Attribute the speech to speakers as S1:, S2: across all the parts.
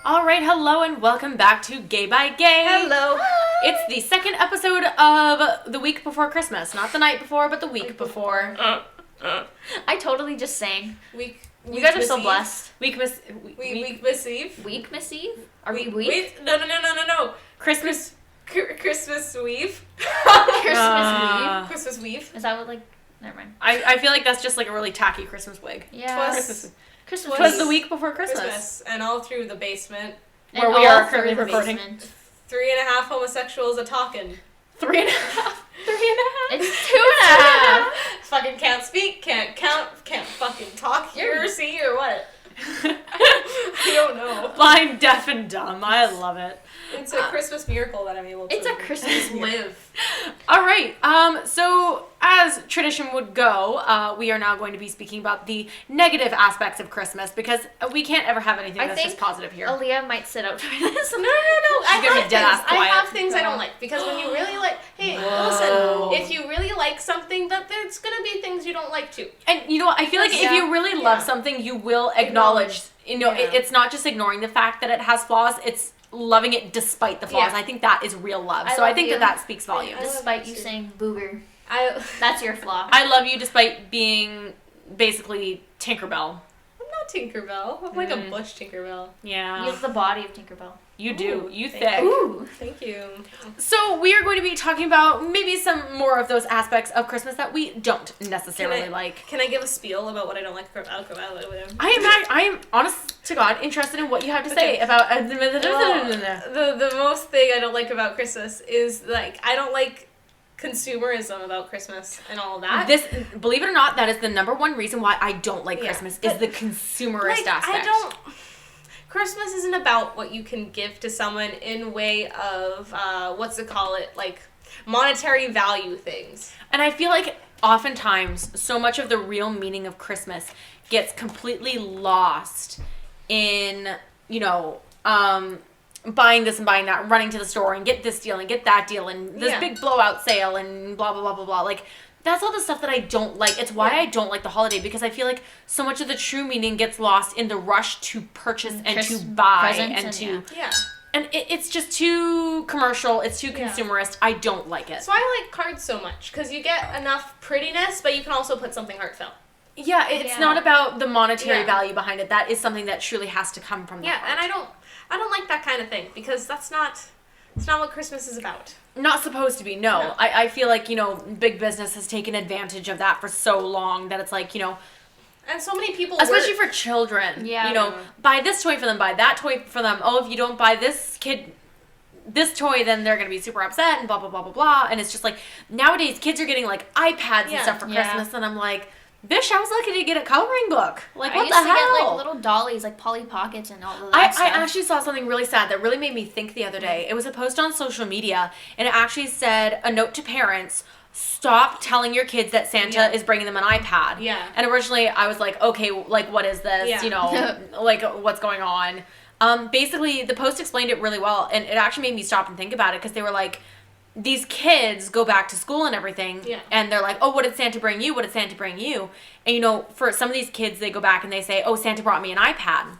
S1: All right, hello and welcome back to Gay by Gay.
S2: Hello.
S1: It's the second episode of the week before Christmas. Not the night before, but the week before.
S3: I totally just sang.
S2: You
S3: guys are so blessed.
S2: Weekmas Eve.
S3: Weekmas Eve? Are we week?
S2: No.
S1: Christmas
S2: Christmas Weave.
S3: Christmas
S2: Christmas
S3: Weave?
S2: Weave.
S3: Is that what, like... Never mind.
S1: I feel like that's just like a really tacky Christmas wig.
S3: Yeah.
S1: Christmas.
S3: Christmas.
S1: Twas the week before Christmas.
S2: And all through the basement.
S1: Where
S3: And
S1: we
S3: all
S1: are
S3: through
S1: currently
S3: the
S1: recording.
S3: basement.
S2: 3.5 homosexuals a talking.
S1: 3.5. 3.5.
S3: It's 2.5.
S2: Fucking can't speak, can't count, can't fucking talk, hear or see or what? I don't know.
S1: Blind, deaf, and dumb. I love it.
S2: It's a Christmas miracle that I'm able to
S3: It's a Christmas
S2: live.
S1: All right. So as tradition would go, we are now going to be speaking about the negative aspects of Christmas because we can't ever have anything that's just positive here.
S3: Aaliyah might sit out for this.
S2: No.
S1: I
S2: have things I don't like because when you really like, listen, if you really like something, that there's gonna be things you don't like too.
S1: And you know what? I feel like if you really love something, you will acknowledge. You know, it's not just ignoring the fact that it has flaws. It's loving it despite the flaws.
S2: Yeah.
S1: I think that is real love.
S2: I
S1: So I
S2: love
S1: think
S2: you.
S1: that speaks volumes.
S3: Despite you saying booger.
S2: That's
S3: your flaw.
S1: I love you despite being basically Tinkerbell.
S2: I'm not Tinkerbell. I'm like a Bush Tinkerbell.
S1: Yeah.
S3: You have the body of Tinkerbell.
S1: You do. You
S2: thank
S1: thick.
S3: Ooh.
S2: Thank you.
S1: So we are going to be talking about maybe some more of those aspects of Christmas that we don't necessarily like.
S2: Can I give a spiel about what I don't like about
S1: I am honest to God interested in what you have to say about
S2: the most thing I don't like about Christmas is like I don't like consumerism about Christmas and all that.
S1: This, believe it or not, that is the number one reason why I don't like Christmas is the consumerist aspect.
S2: Christmas isn't about what you can give to someone in way of like monetary value things.
S1: And I feel like oftentimes so much of the real meaning of Christmas gets completely lost in, buying this and buying that, running to the store and get this deal and get that deal and this big blowout sale and blah, blah, blah, blah, blah. Like, that's all the stuff that I don't like. It's why I don't like the holiday because I feel like so much of the true meaning gets lost in the rush to purchase and to buy and to...
S2: Yeah.
S1: And it's just too commercial. It's too consumerist. I don't like it.
S2: So I like cards so much because you get enough prettiness, but you can also put something heartfelt.
S1: Yeah, it's not about the monetary value behind it. That is something that truly has to come from the heart.
S2: And I don't like that kind of thing because it's not what Christmas is about.
S1: Not supposed to be, no. I feel like, big business has taken advantage of that for so long that it's like,
S2: and so many people
S1: especially for children.
S3: Yeah.
S1: Buy this toy for them, buy that toy for them. Oh, if you don't buy this kid this toy, then they're going to be super upset and blah, blah, blah, blah, blah. And it's just like, nowadays kids are getting like iPads and stuff for Christmas. And I'm like, Bish, I was lucky to get a coloring book. Like, what the hell?
S3: I used to get, like, little dollies, like Polly Pockets and all of that stuff.
S1: I actually saw something really sad that really made me think the other day. It was a post on social media, and it actually said, a note to parents, stop telling your kids that Santa is bringing them an iPad.
S2: Yeah.
S1: And originally, I was like, okay, like, what is this?
S2: Yeah.
S1: Like, what's going on? Basically, the post explained it really well, and it actually made me stop and think about it, because they were like, these kids go back to school and everything, and they're like, oh, what did Santa bring you? What did Santa bring you? And, for some of these kids, they go back and they say, oh, Santa brought me an iPad.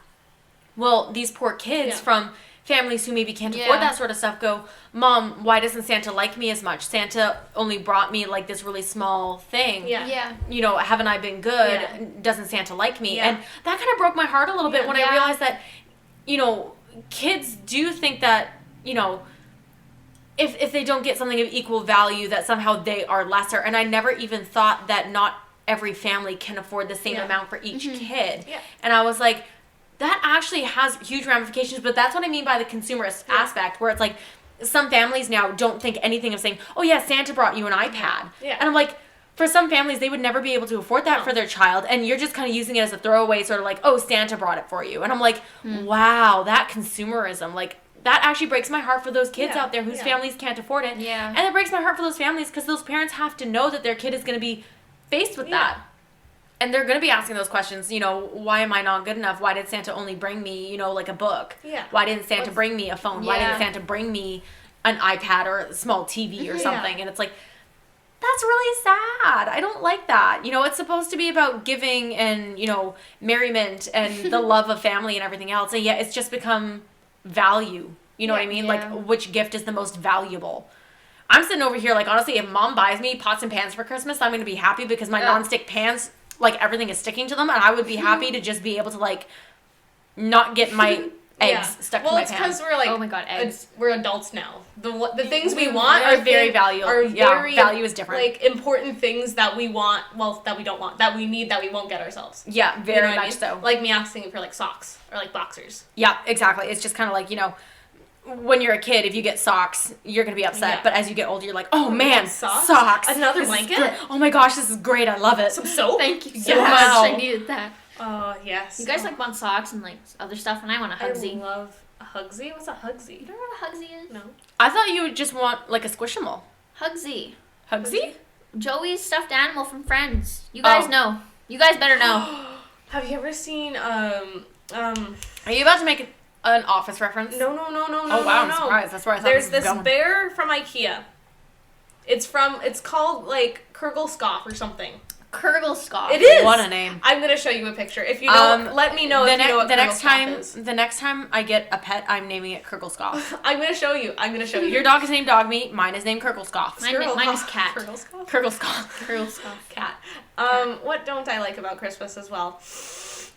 S1: Well, these poor kids from families who maybe can't afford that sort of stuff go, Mom, why doesn't Santa like me as much? Santa only brought me, like, this really small thing.
S3: Yeah.
S1: Haven't I been good?
S3: Yeah.
S1: Doesn't Santa like me?
S2: Yeah.
S1: And that kind of broke my heart a little bit when I realized that, kids do think that, if they don't get something of equal value, that somehow they are lesser. And I never even thought that not every family can afford the same amount for each kid.
S2: Yeah.
S1: And I was like, that actually has huge ramifications, but that's what I mean by the consumerist aspect, where it's like, some families now don't think anything of saying, oh yeah, Santa brought you an iPad.
S2: Yeah.
S1: And I'm like, for some families, they would never be able to afford that for their child, and you're just kind of using it as a throwaway, sort of like, oh, Santa brought it for you. And I'm like, wow, that consumerism, like, that actually breaks my heart for those kids out there whose families can't afford it.
S3: Yeah.
S1: And it breaks my heart for those families because those parents have to know that their kid is going to be faced with that. And they're going to be asking those questions, why am I not good enough? Why did Santa only bring me, like a book?
S2: Yeah.
S1: Why didn't Santa bring me a phone? Why didn't Santa bring me an iPad or a small TV or something? And it's like, that's really sad. I don't like that. It's supposed to be about giving and, merriment and the love of family and everything else. And yet it's just become value. You know what I mean?
S3: Yeah.
S1: Like, which gift is the most valuable? I'm sitting over here, like, honestly, if mom buys me pots and pans for Christmas, I'm going to be happy because my nonstick pans, like, everything is sticking to them, and I would be happy to just be able to, like, not get my eggs stuck to my pan. Well, it's
S2: because we're, like,
S3: oh my God, eggs.
S2: We're adults now. The things we want
S1: are very valuable. Value is different.
S2: Like, important things that we want, well, that we don't want, that we need, that we won't get ourselves.
S1: Yeah, very much so.
S2: Like me asking for, like, socks or, like, boxers.
S1: Yeah, exactly. It's just kind of like, you know, when you're a kid, if you get socks, you're going to be upset. Yeah. But as you get older, you're like, oh man, socks.
S2: Another blanket?
S1: Oh my gosh, this is great. I love it.
S2: Some soap?
S3: Thank you so much. I needed that.
S2: Oh, yes.
S3: You guys like want socks and like other stuff, and I want a Hugsy.
S2: I love a Hugsy. What's a Hugsy?
S3: You don't know what a Hugsy is?
S2: No.
S1: I thought you would just want like a Squishmallow.
S3: Hugsy.
S1: Hugsy?
S3: Joey's stuffed animal from Friends. You guys know. You guys better know.
S2: Have you ever seen
S1: Are you about to make an Office reference?
S2: No.
S1: Oh wow, I'm surprised. That's where I thought
S2: There's
S1: this was
S2: this bear from IKEA. It's called like Kurgelskoff or something.
S3: Kurgelskoff.
S2: It is.
S1: What a name.
S2: I'm gonna show you a picture. If you don't, let me know if you know what Kurgelskoff is.
S1: The next time I get a pet, I'm naming it Kurgelskoff.
S2: I'm gonna show you.
S1: Your dog is named Dog Meat. Mine is named Kurgelskoff.
S3: Mine is Cat.
S1: Kurgelskoff.
S2: Cat. What don't I like about Christmas as well?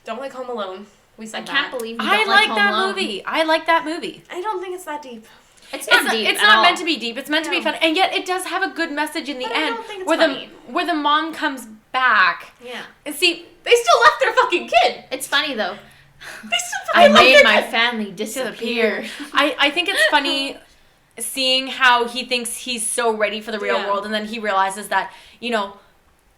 S2: Don't like Home Alone. We said
S3: I can't believe you don't
S1: I like
S3: Home
S1: that
S3: Alone.
S1: movie. I like that movie.
S2: I don't think it's that deep.
S3: It's not deep.
S1: It's not meant to be deep. It's meant to be fun, and yet it does have a good message in the end.
S2: I don't think it's funny.
S1: Where the mom comes back.
S2: Yeah.
S1: And see,
S2: they still left their fucking kid.
S3: It's funny though.
S2: They still
S3: I made my family disappear.
S1: I think it's funny seeing how he thinks he's so ready for the real world, and then he realizes that, you know,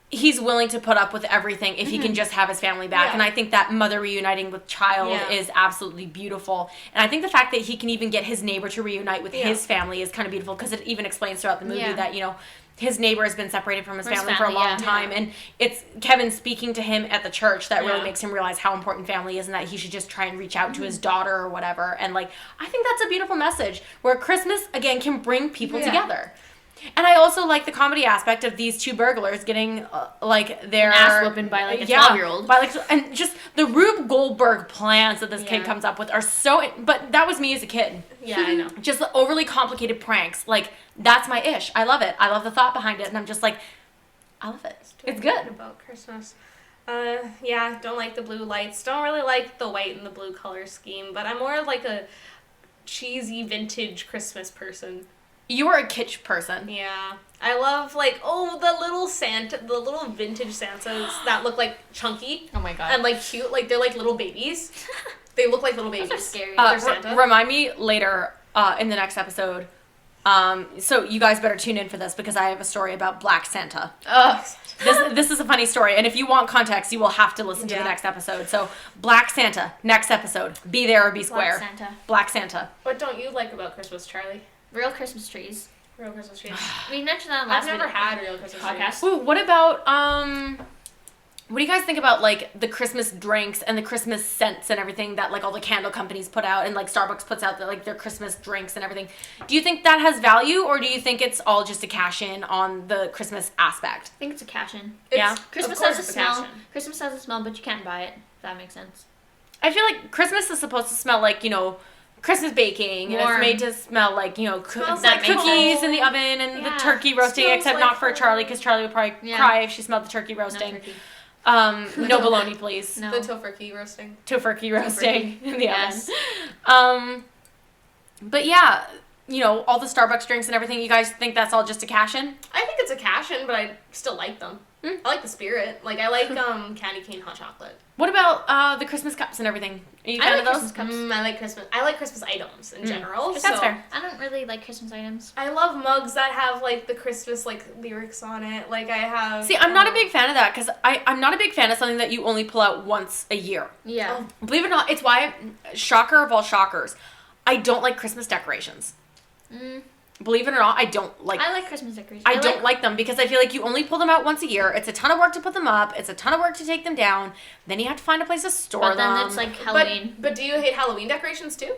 S1: he's willing to put up with everything if he can just have his family back. Yeah. And I think that mother reuniting with child is absolutely beautiful. And I think the fact that he can even get his neighbor to reunite with his family is kind of beautiful, because it even explains throughout the movie that, you know, his neighbor has been separated from his family for a long time. And it's Kevin speaking to him at the church that really makes him realize how important family is, and that he should just try and reach out to his daughter or whatever. And, like, I think that's a beautiful message where Christmas, again, can bring people together. And I also like the comedy aspect of these two burglars getting, like, their
S3: ass whooping by, like, a 12-year-old.
S1: And just the Rube Goldberg plans that this kid comes up with are so... But that was me as a kid.
S2: Yeah, I know.
S1: Just the overly complicated pranks. Like, that's my ish. I love it. I love the thought behind it. And I'm just like, I love it. It's good.
S2: About Christmas. Don't like the blue lights. Don't really like the white and the blue color scheme. But I'm more like a cheesy vintage Christmas person.
S1: You are a kitsch person.
S2: Yeah. I love, like, the little vintage Santas that look, like, chunky.
S1: Oh, my God.
S2: And, like, cute. Like, they're, like, little babies. They look like little babies.
S3: Those are scary.
S2: They're Santa.
S1: Remind me later in the next episode. So you guys better tune in for this, because I have a story about Black Santa. This is a funny story. And if you want context, you will have to listen to the next episode. So, Black Santa, next episode. Be there or be square. Black Santa.
S2: What don't you like about Christmas, Charlie?
S3: Real Christmas trees.
S2: Real Christmas trees.
S3: We mentioned that last
S2: I've never had real Christmas trees.
S1: Ooh, what about, what do you guys think about, like, the Christmas drinks and the Christmas scents and everything that, like, all the candle companies put out, and, like, Starbucks puts out, like, their Christmas drinks and everything? Do you think that has value, or do you think it's all just a cash-in on the Christmas aspect?
S3: I think it's a cash-in.
S2: Christmas has a smell.
S3: Christmas has a smell, but you can't buy it, if that makes sense.
S1: I feel like Christmas is supposed to smell like, you know, Christmas baking, and it's made to smell like, you know,
S3: like
S1: cookies in the oven and the turkey roasting, except
S2: like
S1: not for Charlie, because Charlie would probably cry if she smelled the turkey roasting.
S3: No turkey.
S1: No bologna, please.
S2: No. The tofurkey roasting.
S1: Tofurkey roasting in the oven. But yeah, you know, all the Starbucks drinks and everything, you guys think that's all just a cash-in?
S2: I think it's a cash-in, but I still like them. I like the spirit. Like, I like candy cane hot chocolate.
S1: What about the Christmas cups and everything? Are you a fan of those?
S3: Cups.
S2: I like Christmas items in general.
S1: That's fair.
S3: I don't really like Christmas items.
S2: I love mugs that have, like, the Christmas, like, lyrics on it. Like, I have...
S1: See, I'm not a big fan of that, because I'm not a big fan of something that you only pull out once a year.
S3: Yeah.
S1: Believe it or not, it's why, shocker of all shockers, I don't like Christmas decorations. Believe it or not, I don't like...
S3: I like Christmas decorations.
S1: I don't like them, because I feel like you only pull them out once a year. It's a ton of work to put them up. It's a ton of work to take them down. Then you have to find a place to store them.
S3: But then it's like Halloween.
S2: But do you hate Halloween decorations too?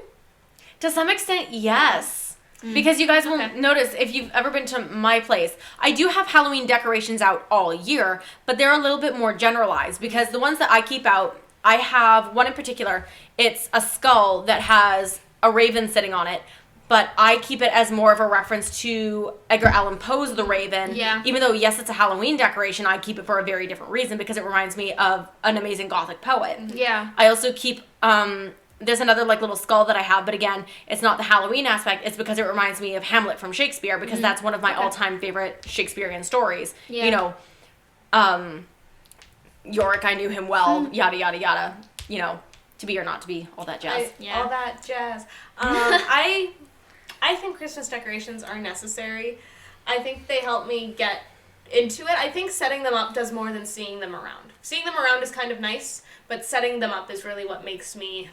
S1: To some extent, yes. Because you guys will notice, if you've ever been to my place, I do have Halloween decorations out all year, but they're a little bit more generalized, because the ones that I keep out, I have one in particular. It's a skull that has a raven sitting on it. But I keep it as more of a reference to Edgar Allan Poe's The Raven.
S3: Yeah.
S1: Even though, yes, it's a Halloween decoration, I keep it for a very different reason because it reminds me of an amazing Gothic poet.
S3: Yeah.
S1: I also keep, there's another like little skull that I have, but again, it's not the Halloween aspect. It's because it reminds me of Hamlet from Shakespeare because that's one of my all-time favorite Shakespearean stories. Yeah. You know, Yorick, I knew him well, yada, yada, yada. You know, to be or not to be, all that jazz.
S2: All that jazz. I think Christmas decorations are necessary. I think they help me get into it. I think setting them up does more than seeing them around. Seeing them around is kind of nice, but setting them up is really what makes me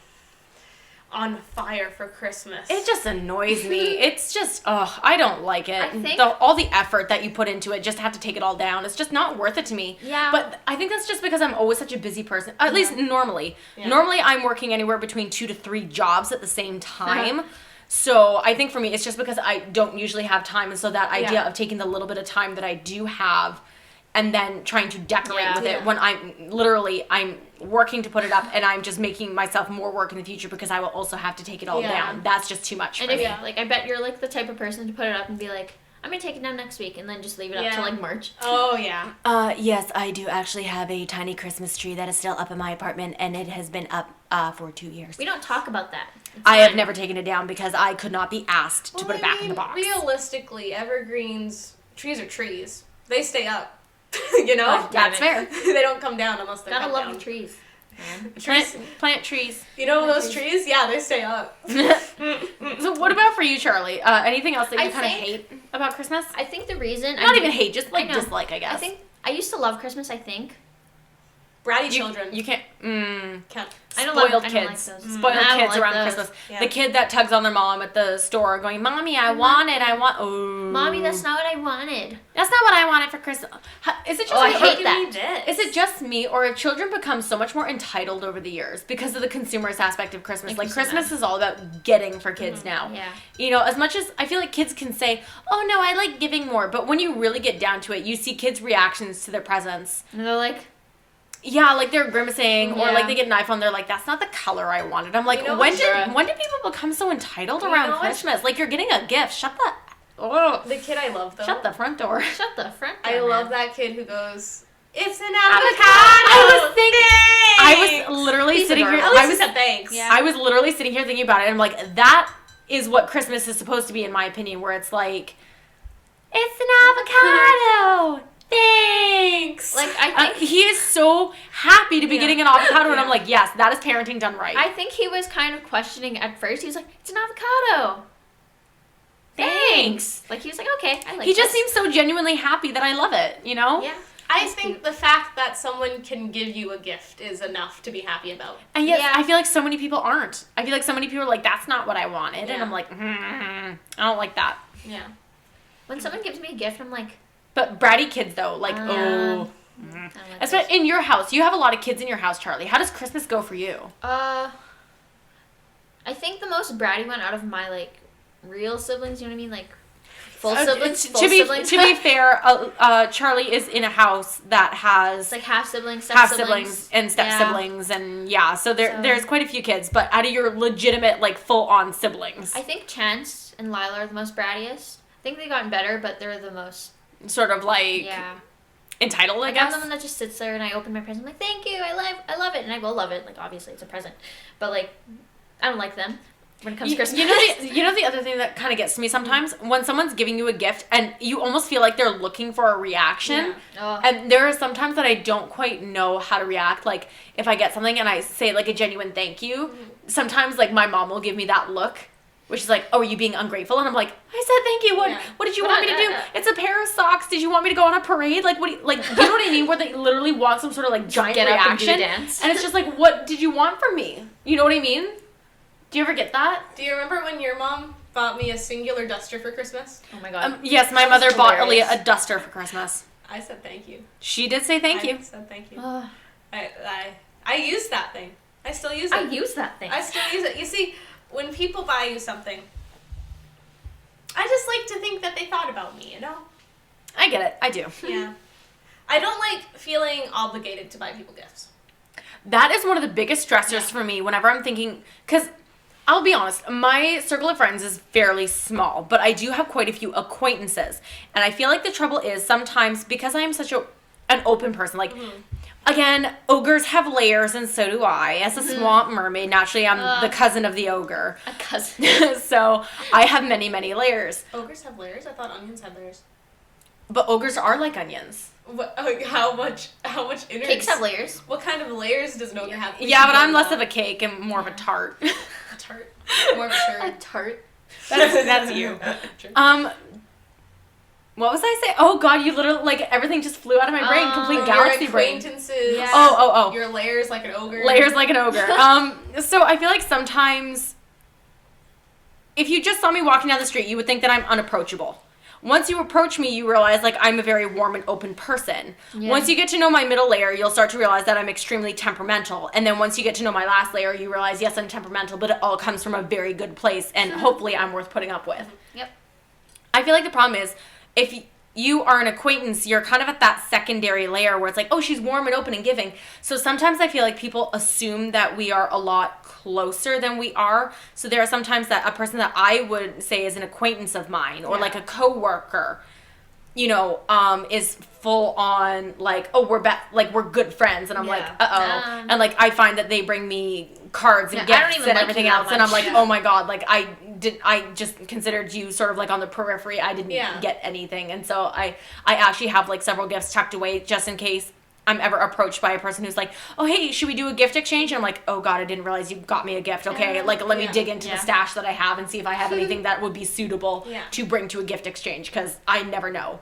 S2: on fire for Christmas.
S1: It just annoys me. It's just, I don't like it.
S3: I think
S1: all the effort that you put into it just to have to take it all down. It's just not worth it to me.
S3: Yeah.
S1: But I think that's just because I'm always such a busy person. At least normally. Yeah. Normally I'm working anywhere between 2 to 3 jobs at the same time. So I think for me, it's just because I don't usually have time. And so that idea of taking the little bit of time that I do have and then trying to decorate with it when I'm working to put it up and I'm just making myself more work in the future because I will also have to take it all down. That's just too much for me.
S3: Like, I bet you're like the type of person to put it up and be like, I'm going to take it down next week and then just leave it up till like March.
S2: Oh, yeah.
S1: Yes, I do actually have a tiny Christmas tree that is still up in my apartment and it has been up for 2 years.
S3: We don't talk about that.
S1: I have never taken it down because I could not be asked to put it back in the box.
S2: Realistically, evergrees, trees are trees. They stay up. You know?
S1: That's fair.
S2: They don't come down unless they're
S3: Gotta
S2: cut
S3: love
S2: down.
S3: the trees.
S1: Plant trees.
S2: You know those trees? Yeah, they stay up.
S1: So what about for you, Charlie? Anything else that you kind of hate about Christmas?
S3: I think the reason...
S1: Not even hate, just like dislike, I guess.
S3: I think... I used to love Christmas, I think.
S2: Bratty children.
S1: You can't...
S2: Can't.
S1: Spoiled kids. Spoiled kids around Christmas. Yeah. The kid that tugs on their mom at the store going, Mommy, I want it. Oh.
S3: Mommy, that's not what I wanted.
S1: That's not what I wanted for Christmas. Is it just
S3: I hate that.
S1: Is it just me, or have children become so much more entitled over the years because of the consumerist aspect of Christmas? Like, Christmas is all about getting for kids now.
S3: Yeah.
S1: You know, as much as I feel like kids can say, oh, no, I like giving more. But when you really get down to it, you see kids' reactions to their presents.
S3: And they're like...
S1: Yeah, like they're grimacing, or like they get an iPhone, they're like, that's not the color I wanted. I'm like, when did people become so entitled around Christmas? Like, you're getting a gift.
S2: The kid I love, though.
S1: Shut the front door.
S3: Shut the front door,
S2: I love that kid who goes, it's an avocado!
S1: I was literally sitting here.
S2: At least he said thanks.
S1: Yeah. I was literally sitting here thinking about it, and I'm like, that is what Christmas is supposed to be, in my opinion, where it's like, it's an avocado! Thanks.
S3: Like, I think
S1: he is so happy to be getting an avocado, and I'm like, yes, that is parenting done right.
S3: I think he was kind of questioning at first. He was like, it's an avocado.
S1: Thanks.
S3: Like, he was like, okay, I like
S1: He just seems so genuinely happy that I love it, you know?
S3: Yeah.
S2: I think the fact that someone can give you a gift is enough to be happy about.
S1: And yet, I feel like so many people aren't. I feel like so many people are like, that's not what I wanted. And I'm like, I don't like that.
S2: Yeah.
S3: When someone gives me a gift, I'm like...
S1: But bratty kids, though, like, Especially in your house. You have a lot of kids in your house, Charlie. How does Christmas go for you?
S3: I think the most bratty one out of my, like, real siblings, you know what I mean? Like, full siblings,
S1: To be fair, Charlie is in a house that has...
S3: It's like half-siblings,
S1: step-siblings, and step-siblings, and so there's quite a few kids, but out of your legitimate, like, full-on siblings.
S3: I think Chance and Lila are the most brattiest. I think they've gotten better, but they're the most...
S1: Sort of, like... entitled, I guess.
S3: I'm the one that just sits there and I open my present. I'm like, thank you, I love it, and I will love it. Like, obviously, it's a present, but like, I don't like them when it comes to Christmas.
S1: You know the other thing that kind of gets to me sometimes when someone's giving you a gift and you almost feel like they're looking for a reaction.
S3: Yeah.
S1: And there are sometimes that I don't quite know how to react. Like if I get something and I say like a genuine thank you, sometimes like my mom will give me that look. Which is like, oh, are you being ungrateful? And I'm like, I said thank you. What did you want me to do? It's a pair of socks. Did you want me to go on a parade? Like, what? Do you know what I mean? Where they literally want some sort of like giant reaction.
S3: Up and do a dance.
S1: And it's just like, what did you want from me? You know what I mean? Do you ever get that?
S2: Do you remember when your mom bought me a singular duster for Christmas?
S3: Oh my god.
S1: Yes, my mother bought Aliyah a duster for Christmas.
S2: I said thank you.
S1: She did say thank you.
S2: I said thank you. I used that thing. I still use it.
S3: I use that thing.
S2: I still use it. You see, when people buy you something, I just like to think that they thought about me, you know?
S1: I get it. I do.
S2: Yeah. I don't like feeling obligated to buy people gifts.
S1: That is one of the biggest stressors for me whenever I'm thinking, because I'll be honest, my circle of friends is fairly small, but I do have quite a few acquaintances. And I feel like the trouble is sometimes because I am such an open person, like, again, ogres have layers and so do I. As a swamp mermaid, naturally I'm the cousin of the ogre.
S3: A cousin.
S1: So I have many, many layers.
S2: Ogres have layers? I thought onions had layers.
S1: But ogres are like onions.
S2: What, how much innards?
S3: Cakes have layers.
S2: What kind of layers does an ogre have?
S1: Yeah, but I'm less of a cake and more of a tart.
S2: A tart. More of a
S3: A
S2: turd.
S3: tart.
S1: That's you. What was I saying? Oh God, you literally, like, everything just flew out of my brain. Complete galaxy brain.
S2: Your acquaintances.
S3: Yeah.
S1: Oh.
S2: Your layers like an ogre.
S1: Layers like an ogre. So I feel like sometimes if you just saw me walking down the street, you would think that I'm unapproachable. Once you approach me, you realize, like, I'm a very warm and open person. Yeah. Once you get to know my middle layer, you'll start to realize that I'm extremely temperamental. And then once you get to know my last layer, you realize, yes, I'm temperamental, but it all comes from a very good place, and hopefully I'm worth putting up with.
S3: Yep.
S1: I feel like the problem is, if you are an acquaintance, you're kind of at that secondary layer where it's like, oh, she's warm and open and giving. So sometimes I feel like people assume that we are a lot closer than we are. So there are sometimes that a person that I would say is an acquaintance of mine or like a coworker, you know, is full on like, oh, we're good friends, and I'm like, and like I find that they bring me cards and gifts and everything else, and I'm like, oh my God, like I just considered you sort of like on the periphery. I didn't get anything, and so I actually have like several gifts tucked away just in case I'm ever approached by a person who's like, oh, hey, should we do a gift exchange? And I'm like, oh God, I didn't realize you got me a gift. Okay, like let me dig into the stash that I have and see if I have anything that would be suitable to bring to a gift exchange, because I never know.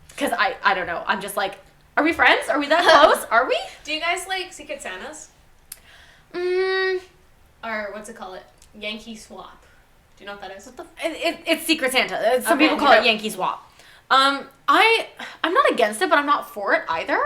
S1: Because I don't know. I'm just like, are we friends? Are we that close? Are we?
S2: Do you guys like Secret Santas? Or what's it called? Yankee Swap. Do you know what that is?
S1: It's Secret Santa. Some people call it Yankee Swap. I'm not against it, but I'm not for it either.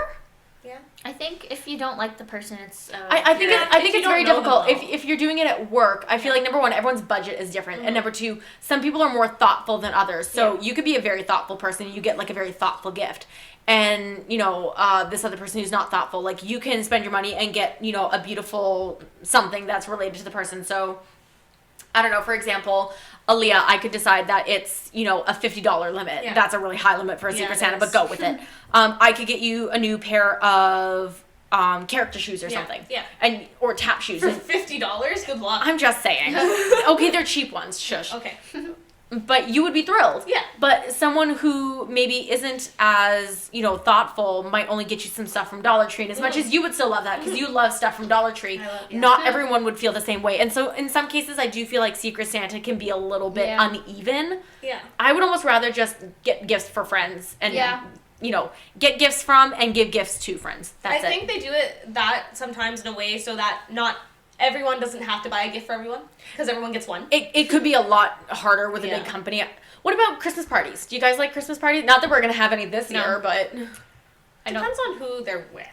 S2: Yeah.
S3: I think if you don't like the person, it's.
S1: I think it's very difficult. If you're doing it at work, I feel like number one, everyone's budget is different, and number two, some people are more thoughtful than others. So you could be a very thoughtful person, and you get like a very thoughtful gift, and you know this other person who's not thoughtful, like you can spend your money and get a beautiful something that's related to the person. So I don't know. For example, Aliyah, I could decide that it's, a $50 limit. Yeah. That's a really high limit for a Secret Santa, but go with it. I could get you a new pair of character shoes or something. Yeah. Or tap shoes.
S2: For $50? Good luck.
S1: I'm just saying. Okay, they're cheap ones. Shush.
S2: Okay.
S1: But you would be thrilled.
S2: Yeah.
S1: But someone who maybe isn't as, thoughtful might only get you some stuff from Dollar Tree. And as much as you would still love that, because you love stuff from Dollar Tree, not everyone would feel the same way. And so in some cases, I do feel like Secret Santa can be a little bit uneven. Yeah. I would almost rather just get gifts for friends and, get gifts from and give gifts to friends. That's it.
S2: I think they do that sometimes in a way so that not everyone doesn't have to buy a gift for everyone, because everyone gets one.
S1: It could be a lot harder with a big company. What about Christmas parties? Do you guys like Christmas parties? Not that we're going to have any this year, but...
S2: Depends on who they're with.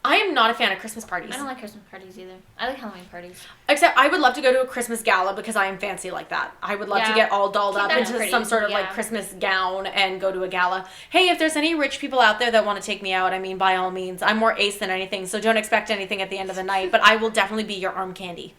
S1: I am not a fan of Christmas parties.
S3: I don't like Christmas parties either. I like Halloween parties.
S1: Except I would love to go to a Christmas gala because I am fancy like that. I would love to get all dolled up into some sort of like Christmas gown and go to a gala. Hey, if there's any rich people out there that want to take me out, I mean, by all means. I'm more ace than anything, so don't expect anything at the end of the night, but I will definitely be your arm candy.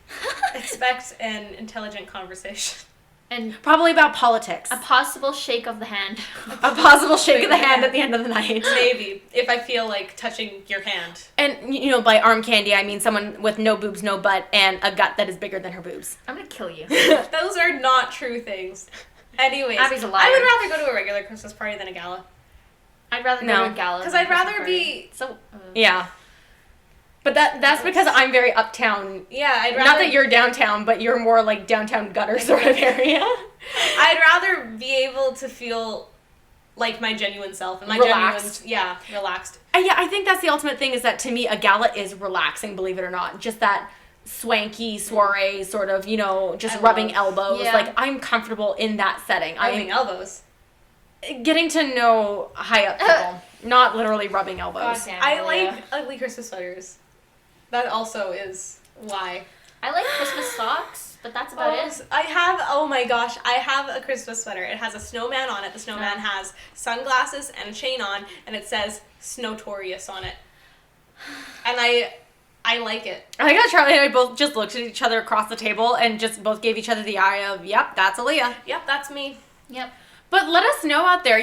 S2: Expect an intelligent conversation.
S3: And
S1: probably about politics.
S3: A possible shake of the hand.
S1: A possible shake of the hand at the end of the night.
S2: Maybe. If I feel like touching your hand.
S1: And, by arm candy, I mean someone with no boobs, no butt, and a gut that is bigger than her boobs.
S3: I'm going to kill you.
S2: Those are not true things. Anyways,
S3: Abby's a liar.
S2: I would rather go to a regular Christmas party than a gala.
S3: I'd rather go to a gala.
S2: Because I'd rather be...
S1: Yeah. But that's because I'm very uptown.
S2: Yeah, I'd rather...
S1: Not that you're downtown, but you're more like downtown gutter sort of area.
S2: I'd rather be able to feel like my genuine self. And my
S1: relaxed.
S2: Relaxed.
S1: I think that's the ultimate thing, is that to me, a gala is relaxing, believe it or not. Just that swanky soiree sort of, just rubbing elbows. Yeah. Like, I'm comfortable in that setting.
S2: Rubbing elbows?
S1: Getting to know high up people. Not literally rubbing elbows.
S2: I like ugly Christmas sweaters. That also is why.
S3: I like Christmas socks, but that's about it.
S2: I have a Christmas sweater. It has a snowman on it. The snowman has sunglasses and a chain on, and it says Snowtorious on it. And I I like it.
S1: I got Charlie and I both just looked at each other across the table and just both gave each other the eye of, yep, that's Aliyah.
S2: Yep, that's me.
S3: Yep.
S1: But let us know out there,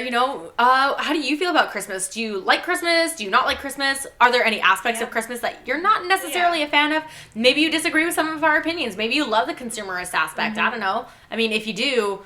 S1: how do you feel about Christmas? Do you like Christmas? Do you not like Christmas? Are there any aspects of Christmas that you're not necessarily a fan of? Maybe you disagree with some of our opinions. Maybe you love the consumerist aspect. I don't know. I mean, if you do,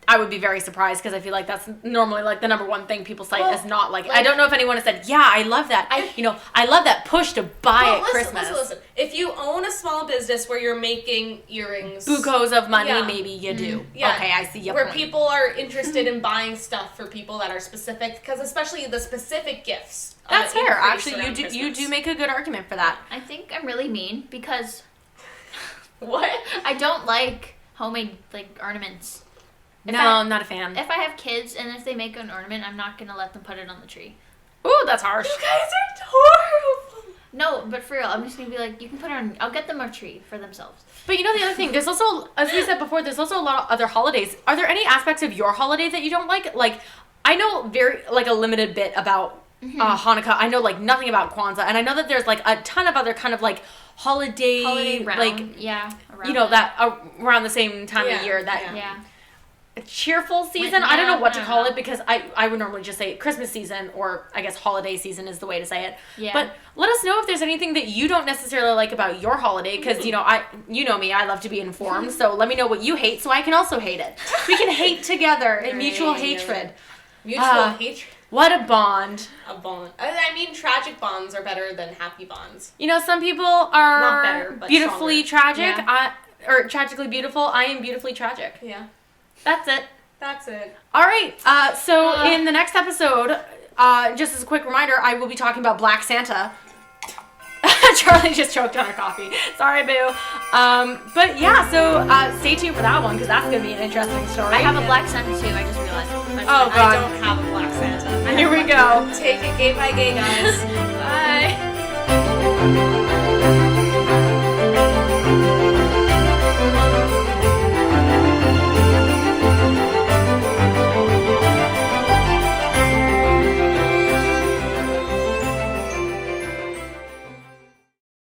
S1: I would be very surprised because I feel like that's normally like the number one thing people cite as not like. I don't know if anyone has said, yeah, I love that. I love that push to buy at Christmas.
S2: Listen. If you own a small business where you're making earrings,
S1: bucos of money, maybe you do. Yeah. Okay, I see your
S2: where
S1: point.
S2: people are interested in buying stuff for people that are specific, because especially the specific gifts.
S1: That's fair. Actually, you do make a good argument for that.
S3: I think I'm really mean because
S2: what?
S3: I don't like homemade ornaments.
S1: I'm not a fan.
S3: If I have kids and if they make an ornament, I'm not gonna let them put it on the tree.
S1: Ooh, that's harsh.
S2: You guys are horrible.
S3: No, but for real, I'm just gonna be like, you can put it on. I'll get them a tree for themselves.
S1: But the other thing, there's also, as we said before, there's also a lot of other holidays. Are there any aspects of your holiday that you don't like? Like, I know a limited bit about Hanukkah. I know nothing about Kwanzaa, and I know that there's a ton of other kind of holiday
S3: round.
S1: around the same time of year that a cheerful season. I don't know what to call it because I would normally just say Christmas season, or I guess holiday season is the way to say it. Yeah. But let us know if there's anything that you don't necessarily like about your holiday, because you know me, I love to be informed. So let me know what you hate so I can also hate it. We can hate together in mutual hatred.
S2: Mutual hatred.
S1: What a bond.
S2: A bond. I mean, tragic bonds are better than happy bonds.
S1: Some people are
S2: not better, but
S1: beautifully
S2: stronger.
S1: Tragic.
S2: Yeah.
S1: Or tragically beautiful. I am beautifully tragic.
S2: Yeah.
S1: That's it.
S2: All
S1: right. So in the next episode, just as a quick reminder, I will be talking about Black Santa. Charlie just choked on her coffee. Sorry, boo. But yeah, so stay tuned for that one because that's going to be an interesting story.
S3: I have a Black Santa too. I just realized.
S1: Oh, God.
S2: I don't have a Black Santa.
S1: Here we go.
S2: Take it gay by gay, guys.
S1: Bye.